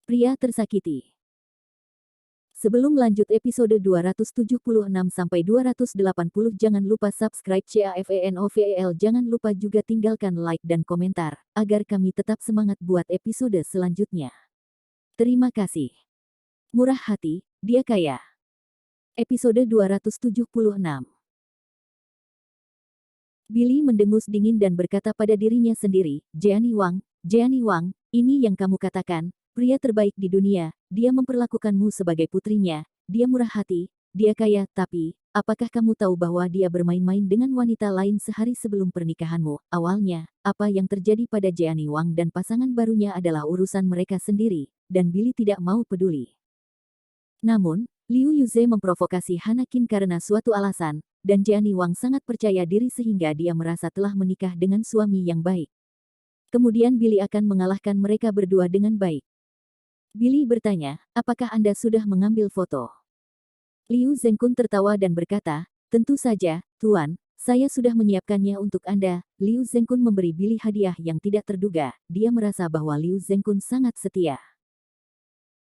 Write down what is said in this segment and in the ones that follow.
Pria tersakiti. Sebelum lanjut episode 276-280 jangan lupa subscribe CAFENOVEL, jangan lupa juga tinggalkan like dan komentar, agar kami tetap semangat buat episode selanjutnya. Terima kasih. Murah hati, dia kaya. Episode 276. Billy mendengus dingin dan berkata pada dirinya sendiri, Jeannie Wang, ini yang kamu katakan, pria terbaik di dunia, dia memperlakukanmu sebagai putrinya, dia murah hati, dia kaya, tapi, apakah kamu tahu bahwa dia bermain-main dengan wanita lain sehari sebelum pernikahanmu? Awalnya, apa yang terjadi pada Jeannie Wang dan pasangan barunya adalah urusan mereka sendiri, dan Billy tidak mau peduli. Namun, Liu Yuze memprovokasi Hana Qin karena suatu alasan, dan Jeannie Wang sangat percaya diri sehingga dia merasa telah menikah dengan suami yang baik. Kemudian Billy akan mengalahkan mereka berdua dengan baik. Billy bertanya, apakah Anda sudah mengambil foto? Liu Zengkun tertawa dan berkata, tentu saja, Tuan, saya sudah menyiapkannya untuk Anda. Liu Zengkun memberi Billy hadiah yang tidak terduga, dia merasa bahwa Liu Zengkun sangat setia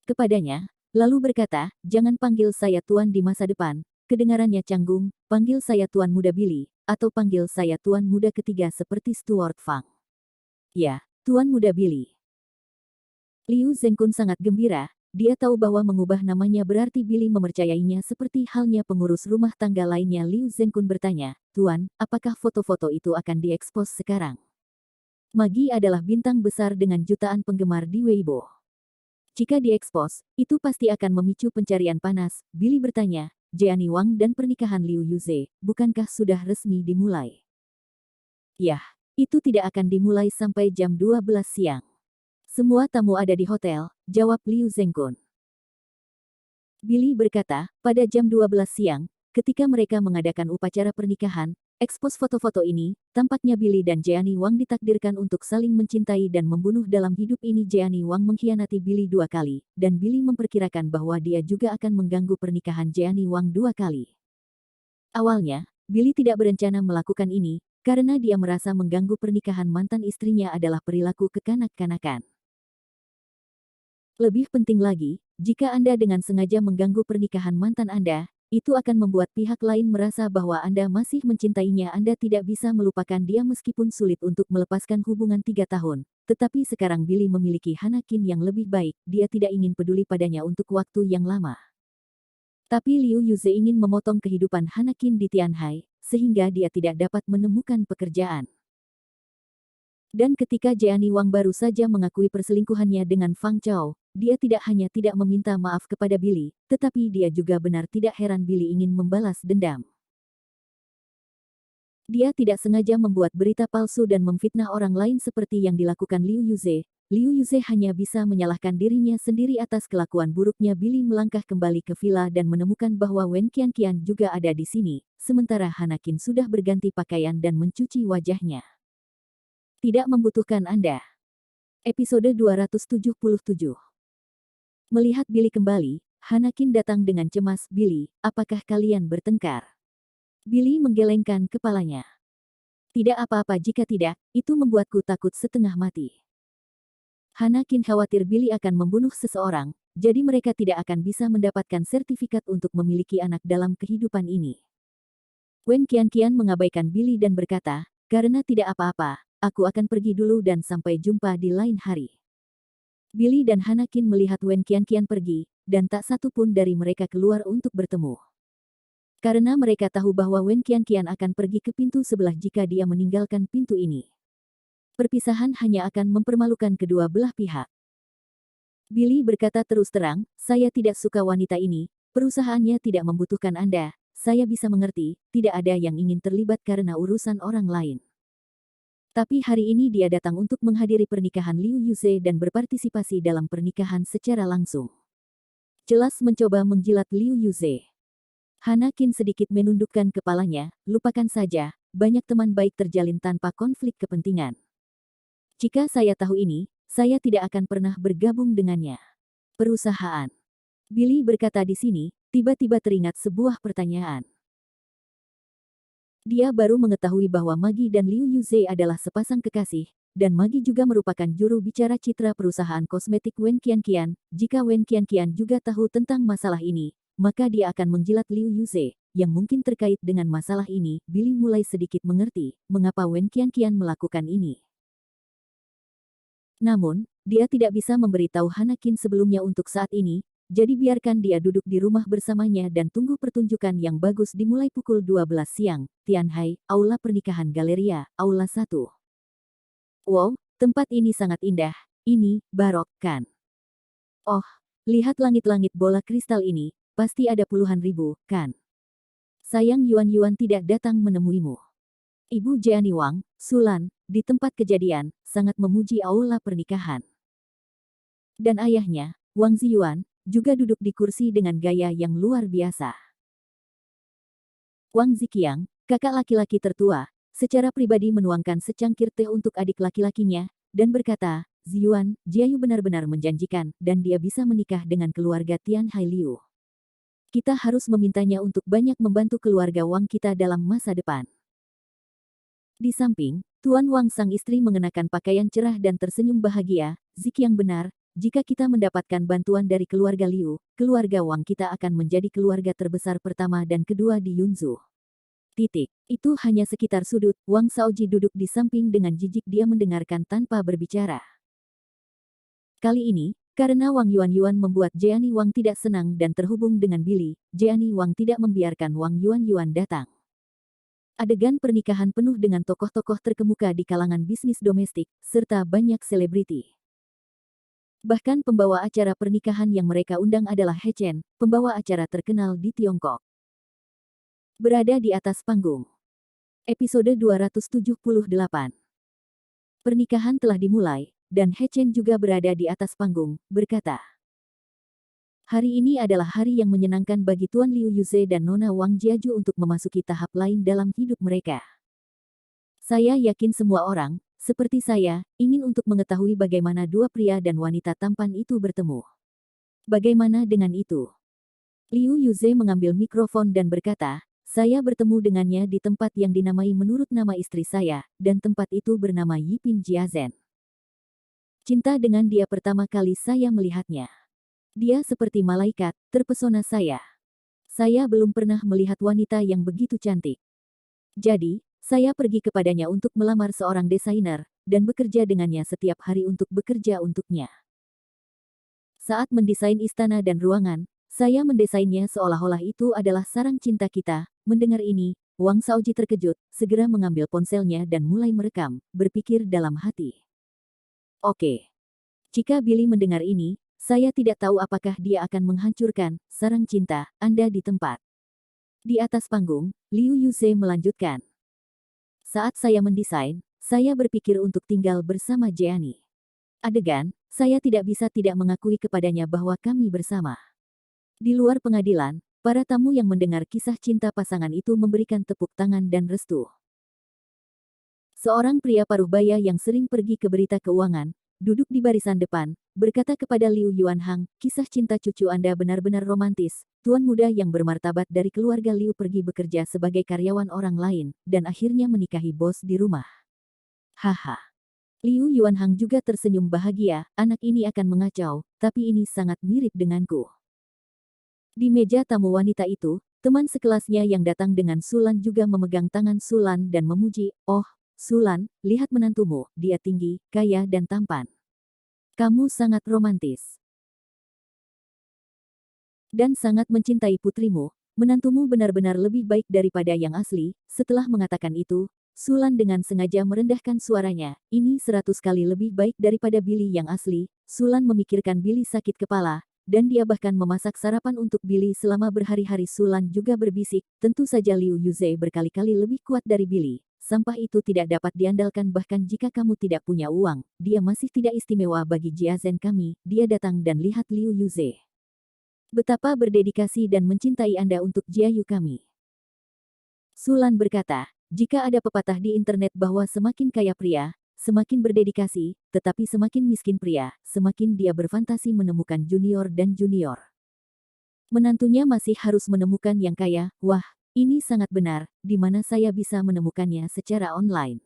kepadanya, lalu berkata, jangan panggil saya Tuan di masa depan, kedengarannya canggung, panggil saya Tuan Muda Billy, atau panggil saya Tuan Muda ketiga seperti Stuart Fang. Ya, Tuan Muda Billy. Liu Zengkun sangat gembira, dia tahu bahwa mengubah namanya berarti Billy mempercayainya seperti halnya pengurus rumah tangga lainnya. Liu Zengkun bertanya, Tuan, apakah foto-foto itu akan diekspos sekarang? Magi adalah bintang besar dengan jutaan penggemar di Weibo. Jika diekspos, itu pasti akan memicu pencarian panas. Billy bertanya, Jeannie Wang dan pernikahan Liu Yuze, bukankah sudah resmi dimulai? Yah, itu tidak akan dimulai sampai jam 12 siang. Semua tamu ada di hotel, jawab Liu Zengkun. Billy berkata, pada jam 12 siang, ketika mereka mengadakan upacara pernikahan, ekspos foto-foto ini, tampaknya Billy dan Jeannie Wang ditakdirkan untuk saling mencintai dan membunuh dalam hidup ini. Jeannie Wang mengkhianati Billy 2 kali, dan Billy memperkirakan bahwa dia juga akan mengganggu pernikahan Jeannie Wang 2 kali. Awalnya, Billy tidak berencana melakukan ini, karena dia merasa mengganggu pernikahan mantan istrinya adalah perilaku kekanak-kanakan. Lebih penting lagi, jika Anda dengan sengaja mengganggu pernikahan mantan Anda, itu akan membuat pihak lain merasa bahwa Anda masih mencintainya. Anda tidak bisa melupakan dia meskipun sulit untuk melepaskan hubungan 3 tahun. Tetapi sekarang Billy memiliki Hana Qin yang lebih baik, dia tidak ingin peduli padanya untuk waktu yang lama. Tapi Liu Yuze ingin memotong kehidupan Hana Qin di Tianhai, sehingga dia tidak dapat menemukan pekerjaan. Dan ketika Jeannie Wang baru saja mengakui perselingkuhannya dengan Fang Chao, dia tidak hanya tidak meminta maaf kepada Billy, tetapi dia juga benar tidak heran Billy ingin membalas dendam. Dia tidak sengaja membuat berita palsu dan memfitnah orang lain seperti yang dilakukan Liu Yuze. Liu Yuze hanya bisa menyalahkan dirinya sendiri atas kelakuan buruknya. Billy melangkah kembali ke villa dan menemukan bahwa Wen Qianqian juga ada di sini, sementara Hana Qin sudah berganti pakaian dan mencuci wajahnya. Tidak membutuhkan Anda. Episode 277. Melihat Billy kembali, Hana Qin datang dengan cemas. Billy, apakah kalian bertengkar? Billy menggelengkan kepalanya. Tidak apa-apa, jika tidak, itu membuatku takut setengah mati. Hana Qin khawatir Billy akan membunuh seseorang, jadi mereka tidak akan bisa mendapatkan sertifikat untuk memiliki anak dalam kehidupan ini. Wen Qianqian mengabaikan Billy dan berkata, karena tidak apa-apa, aku akan pergi dulu dan sampai jumpa di lain hari. Billy dan Hana Qin melihat Wen Qianqian pergi, dan tak satu pun dari mereka keluar untuk bertemu. Karena mereka tahu bahwa Wen Qianqian akan pergi ke pintu sebelah jika dia meninggalkan pintu ini. Perpisahan hanya akan mempermalukan kedua belah pihak. Billy berkata terus terang, saya tidak suka wanita ini, perusahaannya tidak membutuhkan Anda, saya bisa mengerti, tidak ada yang ingin terlibat karena urusan orang lain. Tapi hari ini dia datang untuk menghadiri pernikahan Liu Yuze dan berpartisipasi dalam pernikahan secara langsung. Jelas mencoba menjilat Liu Yuze. Hana Qin sedikit menundukkan kepalanya, lupakan saja, banyak teman baik terjalin tanpa konflik kepentingan. Jika saya tahu ini, saya tidak akan pernah bergabung dengannya. Perusahaan. Billy berkata di sini, tiba-tiba teringat sebuah pertanyaan. Dia baru mengetahui bahwa Magi dan Liu Yuze adalah sepasang kekasih, dan Magi juga merupakan juru bicara citra perusahaan kosmetik Wen Qianqian. Jika Wen Qianqian juga tahu tentang masalah ini, maka dia akan menjilat Liu Yuze, yang mungkin terkait dengan masalah ini. Billy mulai sedikit mengerti mengapa Wen Qianqian melakukan ini. Namun, dia tidak bisa memberitahu Hanakin sebelumnya untuk saat ini, jadi biarkan dia duduk di rumah bersamanya dan tunggu pertunjukan yang bagus dimulai pukul 12 siang. Tianhai, Aula Pernikahan Galeria, Aula 1. Wow, tempat ini sangat indah. Ini, barok, kan? Oh, lihat langit-langit bola kristal ini, pasti ada puluhan ribu, kan? Sayang Yuan tidak datang menemuimu. Ibu Jeani Wang, Sulan, di tempat kejadian, sangat memuji aula pernikahan. Dan ayahnya, Wang Ziyuan, juga duduk di kursi dengan gaya yang luar biasa. Wang Ziqiang, kakak laki-laki tertua, secara pribadi menuangkan secangkir teh untuk adik laki-lakinya, dan berkata, Ziyuan, Jiayu benar-benar menjanjikan, dan dia bisa menikah dengan keluarga Tianhai Liu. Kita harus memintanya untuk banyak membantu keluarga Wang kita dalam masa depan. Di samping, Tuan Wang sang istri mengenakan pakaian cerah dan tersenyum bahagia. Ziqiang benar, jika kita mendapatkan bantuan dari keluarga Liu, keluarga Wang kita akan menjadi keluarga terbesar pertama dan kedua di Yunzhou. Itu hanya sekitar sudut. Wang Shaoji duduk di samping dengan jijik, dia mendengarkan tanpa berbicara. Kali ini, karena Wang Yuan membuat Jeani Wang tidak senang dan terhubung dengan Billy, Jeani Wang tidak membiarkan Wang Yuan datang. Adegan pernikahan penuh dengan tokoh-tokoh terkemuka di kalangan bisnis domestik, serta banyak selebriti. Bahkan pembawa acara pernikahan yang mereka undang adalah He Chen, pembawa acara terkenal di Tiongkok. Berada di atas panggung. Episode 278. Pernikahan telah dimulai, dan He Chen juga berada di atas panggung, berkata, hari ini adalah hari yang menyenangkan bagi Tuan Liu Yuze dan Nona Wang Jiaju untuk memasuki tahap lain dalam hidup mereka. Saya yakin semua orang, seperti saya, ingin untuk mengetahui bagaimana dua pria dan wanita tampan itu bertemu. Bagaimana dengan itu? Liu Yuze mengambil mikrofon dan berkata, saya bertemu dengannya di tempat yang dinamai menurut nama istri saya, dan tempat itu bernama Yipin Jiazen. Cinta dengan dia pertama kali saya melihatnya. Dia seperti malaikat, terpesona saya. Saya belum pernah melihat wanita yang begitu cantik. Jadi, saya pergi kepadanya untuk melamar seorang desainer, dan bekerja dengannya setiap hari untuk bekerja untuknya. Saat mendesain istana dan ruangan, saya mendesainnya seolah-olah itu adalah sarang cinta kita. Mendengar ini, Wang Shaoji terkejut, segera mengambil ponselnya dan mulai merekam, berpikir dalam hati. Oke. Jika Billy mendengar ini, saya tidak tahu apakah dia akan menghancurkan sarang cinta Anda di tempat. Di atas panggung, Liu Yuze melanjutkan. Saat saya mendesain, saya berpikir untuk tinggal bersama Jeani. Adegan, saya tidak bisa tidak mengakui kepadanya bahwa kami bersama. Di luar pengadilan, para tamu yang mendengar kisah cinta pasangan itu memberikan tepuk tangan dan restu. Seorang pria paruh baya yang sering pergi ke berita keuangan, duduk di barisan depan, berkata kepada Liu Yuanhang, kisah cinta cucu Anda benar-benar romantis. Tuan muda yang bermartabat dari keluarga Liu pergi bekerja sebagai karyawan orang lain, dan akhirnya menikahi bos di rumah. Haha. Liu Yuanhang juga tersenyum bahagia, anak ini akan mengacau, tapi ini sangat mirip denganku. Di meja tamu wanita itu, teman sekelasnya yang datang dengan Sulan juga memegang tangan Sulan dan memuji, oh, Sulan, lihat menantumu, dia tinggi, kaya dan tampan. Kamu sangat romantis. Dan sangat mencintai putrimu, menantumu benar-benar lebih baik daripada yang asli. Setelah mengatakan itu, Sulan dengan sengaja merendahkan suaranya, ini 100 kali lebih baik daripada Billy yang asli. Sulan memikirkan Billy sakit kepala, dan dia bahkan memasak sarapan untuk Billy selama berhari-hari. Sulan juga berbisik, tentu saja Liu Yuze berkali-kali lebih kuat dari Billy. Sampah itu tidak dapat diandalkan bahkan jika kamu tidak punya uang, dia masih tidak istimewa bagi Jiazen kami. Dia datang dan lihat Liu Yuze. Betapa berdedikasi dan mencintai Anda untuk Jiayu kami. Sulan berkata, jika ada pepatah di internet bahwa semakin kaya pria, semakin berdedikasi, tetapi semakin miskin pria, semakin dia berfantasi menemukan junior dan junior. Menantunya masih harus menemukan yang kaya, wah, ini sangat benar, di mana saya bisa menemukannya secara online.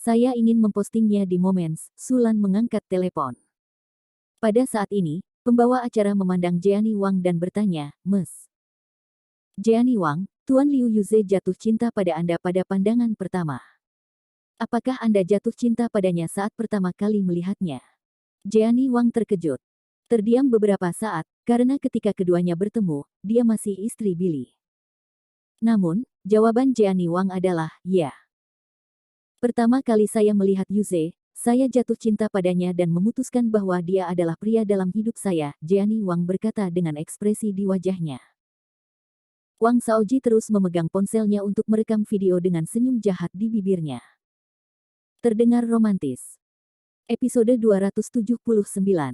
Saya ingin mempostingnya di Moments. Sulan mengangkat telepon. Pada saat ini, pembawa acara memandang Jeannie Wang dan bertanya, "Mes. Jeannie Wang, Tuan Liu Yuze jatuh cinta pada Anda pada pandangan pertama. Apakah Anda jatuh cinta padanya saat pertama kali melihatnya?" Jeannie Wang terkejut. Terdiam beberapa saat, karena ketika keduanya bertemu, dia masih istri Billy. Namun, jawaban Jeannie Wang adalah, "Ya. Pertama kali saya melihat Yuze, saya jatuh cinta padanya dan memutuskan bahwa dia adalah pria dalam hidup saya," Jeannie Wang berkata dengan ekspresi di wajahnya. Wang Shaoji terus memegang ponselnya untuk merekam video dengan senyum jahat di bibirnya. Terdengar romantis. Episode 279.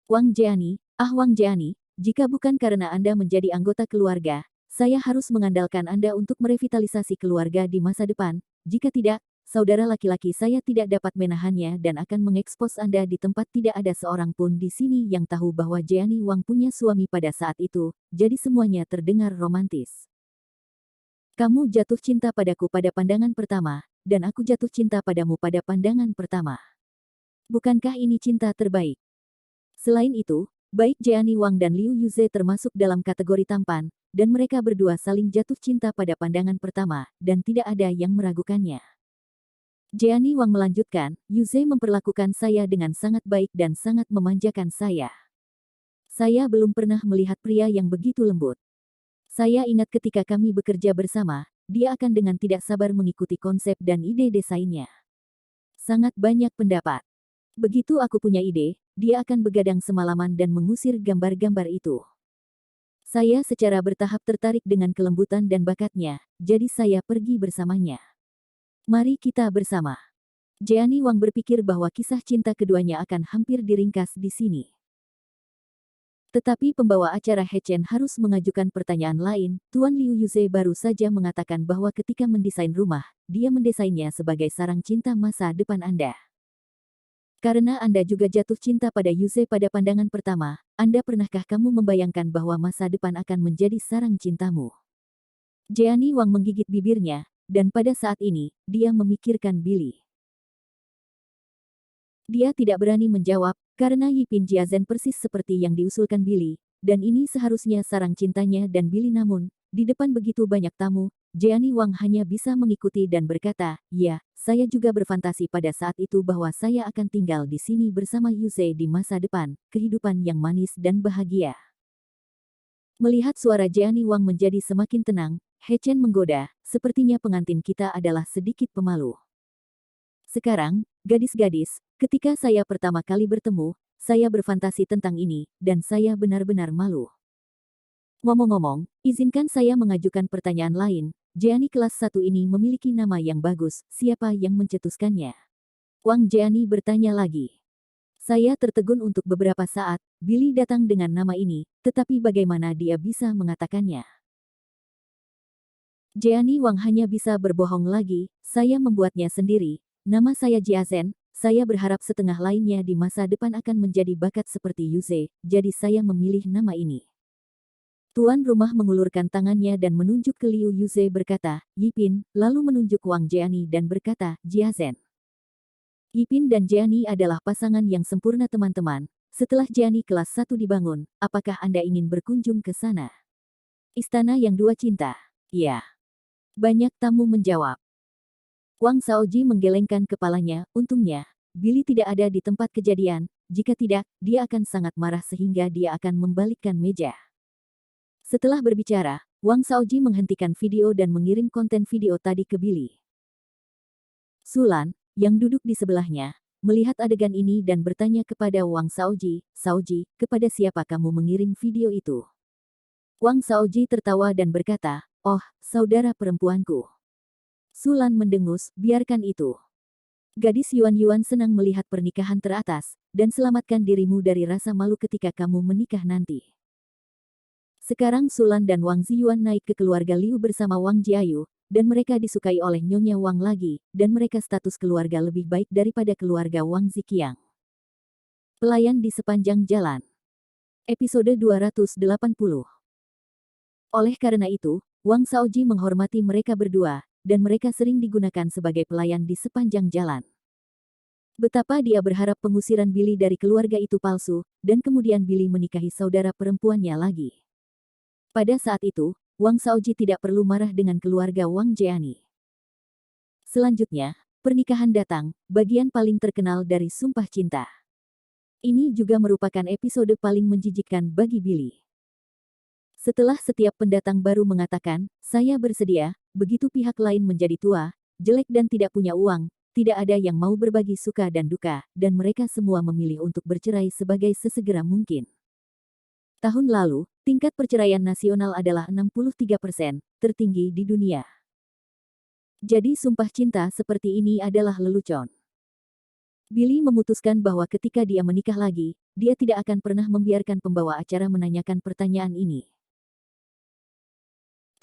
Wang Jeannie, Wang Jeannie, jika bukan karena Anda menjadi anggota keluarga, saya harus mengandalkan Anda untuk merevitalisasi keluarga di masa depan. Jika tidak, saudara laki-laki saya tidak dapat menahannya dan akan mengekspos Anda di tempat tidak ada seorang pun di sini yang tahu bahwa Jeannie Wang punya suami pada saat itu, jadi semuanya terdengar romantis. Kamu jatuh cinta padaku pada pandangan pertama, dan aku jatuh cinta padamu pada pandangan pertama. Bukankah ini cinta terbaik? Selain itu, baik Jeannie Wang dan Liu Yuze termasuk dalam kategori tampan, dan mereka berdua saling jatuh cinta pada pandangan pertama, dan tidak ada yang meragukannya. Jeannie Wang melanjutkan, "Yuze memperlakukan saya dengan sangat baik dan sangat memanjakan saya. Saya belum pernah melihat pria yang begitu lembut. Saya ingat ketika kami bekerja bersama, dia akan dengan tidak sabar mengikuti konsep dan ide desainnya. Sangat banyak pendapat. Begitu aku punya ide, dia akan begadang semalaman dan mengusir gambar-gambar itu. Saya secara bertahap tertarik dengan kelembutan dan bakatnya, jadi saya pergi bersamanya. Mari kita bersama." Jeannie Wang berpikir bahwa kisah cinta keduanya akan hampir diringkas di sini. Tetapi pembawa acara He Chen harus mengajukan pertanyaan lain. Tuan Liu Yuze baru saja mengatakan bahwa ketika mendesain rumah, dia mendesainnya sebagai sarang cinta masa depan Anda. Karena Anda juga jatuh cinta pada Yuze pada pandangan pertama, pernahkah kamu membayangkan bahwa masa depan akan menjadi sarang cintamu? Jeannie Wang menggigit bibirnya, dan pada saat ini, dia memikirkan Billy. Dia tidak berani menjawab, karena Yipin Jiazen persis seperti yang diusulkan Billy, dan ini seharusnya sarang cintanya dan Billy, namun, di depan begitu banyak tamu, Jeannie Wang hanya bisa mengikuti dan berkata, "Ya, saya juga berfantasi pada saat itu bahwa saya akan tinggal di sini bersama Yuze di masa depan, kehidupan yang manis dan bahagia." Melihat suara Jeannie Wang menjadi semakin tenang, He Chen menggoda, "Sepertinya pengantin kita adalah sedikit pemalu. Sekarang, gadis-gadis, ketika saya pertama kali bertemu, saya berfantasi tentang ini, dan saya benar-benar malu. Ngomong-ngomong, izinkan saya mengajukan pertanyaan lain. Jeannie kelas 1 ini memiliki nama yang bagus, siapa yang mencetuskannya?" Wang Jeannie bertanya lagi. "Saya tertegun untuk beberapa saat, Billy datang dengan nama ini, tetapi bagaimana dia bisa mengatakannya?" Jeannie Wang hanya bisa berbohong lagi, "Saya membuatnya sendiri. Nama saya Jiazen, saya berharap setengah lainnya di masa depan akan menjadi bakat seperti Yuze, jadi saya memilih nama ini." Tuan rumah mengulurkan tangannya dan menunjuk ke Liu Yuze berkata, "Yipin," lalu menunjuk Wang Jeannie dan berkata, "Jiazen." Yipin dan Jeannie adalah pasangan yang sempurna teman-teman. Setelah Jeannie kelas 1 dibangun, apakah Anda ingin berkunjung ke sana? Istana yang dua cinta. Ya. Banyak tamu menjawab. Wang Shaoji menggelengkan kepalanya, untungnya, Billy tidak ada di tempat kejadian, jika tidak, dia akan sangat marah sehingga dia akan membalikkan meja. Setelah berbicara, Wang Shaoji menghentikan video dan mengirim konten video tadi ke Billy. Sulan, yang duduk di sebelahnya, melihat adegan ini dan bertanya kepada Wang Shaoji, "Shaoji, kepada siapa kamu mengirim video itu?" Wang Shaoji tertawa dan berkata, "Oh, saudara perempuanku." Sulan mendengus, "Biarkan itu. Gadis Yuan-Yuan senang melihat pernikahan teratas, dan selamatkan dirimu dari rasa malu ketika kamu menikah nanti." Sekarang Sulan dan Wang Ziyuan naik ke keluarga Liu bersama Wang Jiayu, dan mereka disukai oleh Nyonya Wang lagi, dan mereka status keluarga lebih baik daripada keluarga Wang Ziqiang. Pelayan di sepanjang jalan. Episode 280. Oleh karena itu, Wang Shaoji menghormati mereka berdua, dan mereka sering digunakan sebagai pelayan di sepanjang jalan. Betapa dia berharap pengusiran Billy dari keluarga itu palsu, dan kemudian Billy menikahi saudara perempuannya lagi. Pada saat itu, Wang Shaoji tidak perlu marah dengan keluarga Wang Jiani. Selanjutnya, pernikahan datang, bagian paling terkenal dari Sumpah Cinta. Ini juga merupakan episode paling menjijikkan bagi Billy. Setelah setiap pendatang baru mengatakan, "Saya bersedia," begitu pihak lain menjadi tua, jelek dan tidak punya uang, tidak ada yang mau berbagi suka dan duka, dan mereka semua memilih untuk bercerai sebagai sesegera mungkin. Tahun lalu, tingkat perceraian nasional adalah 63%, tertinggi di dunia. Jadi sumpah cinta seperti ini adalah lelucon. Billy memutuskan bahwa ketika dia menikah lagi, dia tidak akan pernah membiarkan pembawa acara menanyakan pertanyaan ini.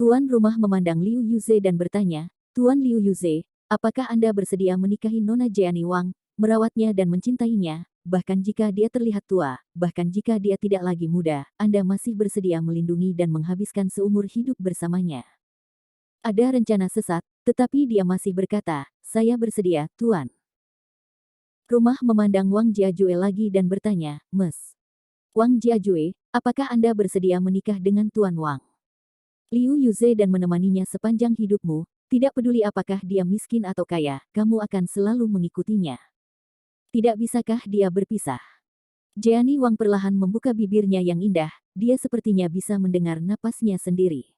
Tuan rumah memandang Liu Yuze dan bertanya, "Tuan Liu Yuze, apakah Anda bersedia menikahi Nona Jiani Wang, merawatnya dan mencintainya, bahkan jika dia terlihat tua, bahkan jika dia tidak lagi muda, Anda masih bersedia melindungi dan menghabiskan seumur hidup bersamanya?" Ada rencana sesat, tetapi dia masih berkata, "Saya bersedia, Tuan." Rumah memandang Wang Jiajue lagi dan bertanya, "Mes. Wang Jiajue, apakah Anda bersedia menikah dengan Tuan Wang Liu Yuze dan menemaninya sepanjang hidupmu, tidak peduli apakah dia miskin atau kaya, kamu akan selalu mengikutinya. Tidak bisakah dia berpisah?" Jiani Wang perlahan membuka bibirnya yang indah, dia sepertinya bisa mendengar napasnya sendiri.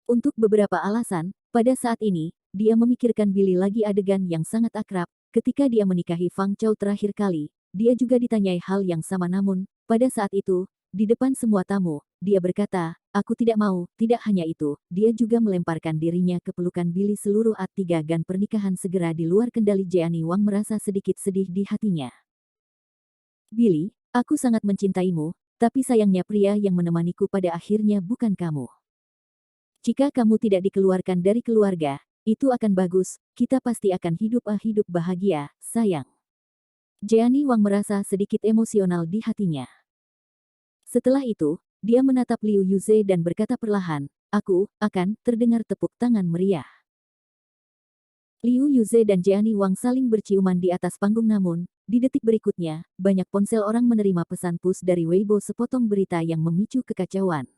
Untuk beberapa alasan, pada saat ini, dia memikirkan Billy lagi adegan yang sangat akrab, ketika dia menikahi Fang Chao terakhir kali, dia juga ditanyai hal yang sama namun, pada saat itu, di depan semua tamu, dia berkata, "Aku tidak mau." Tidak hanya itu, dia juga melemparkan dirinya ke pelukan Billy. Seluruh adegan pernikahan segera di luar kendali Jiani Wang merasa sedikit sedih di hatinya. "Billy, aku sangat mencintaimu, tapi sayangnya pria yang menemaniku pada akhirnya bukan kamu. Jika kamu tidak dikeluarkan dari keluarga, itu akan bagus, kita pasti akan hidup bahagia, sayang." Jiani Wang merasa sedikit emosional di hatinya. Setelah itu, dia menatap Liu Yuze dan berkata perlahan, "Aku akan terdengar tepuk tangan meriah." Liu Yuze dan Jiani Wang saling berciuman di atas panggung namun, di detik berikutnya, banyak ponsel orang menerima pesan push dari Weibo sepotong berita yang memicu kekacauan.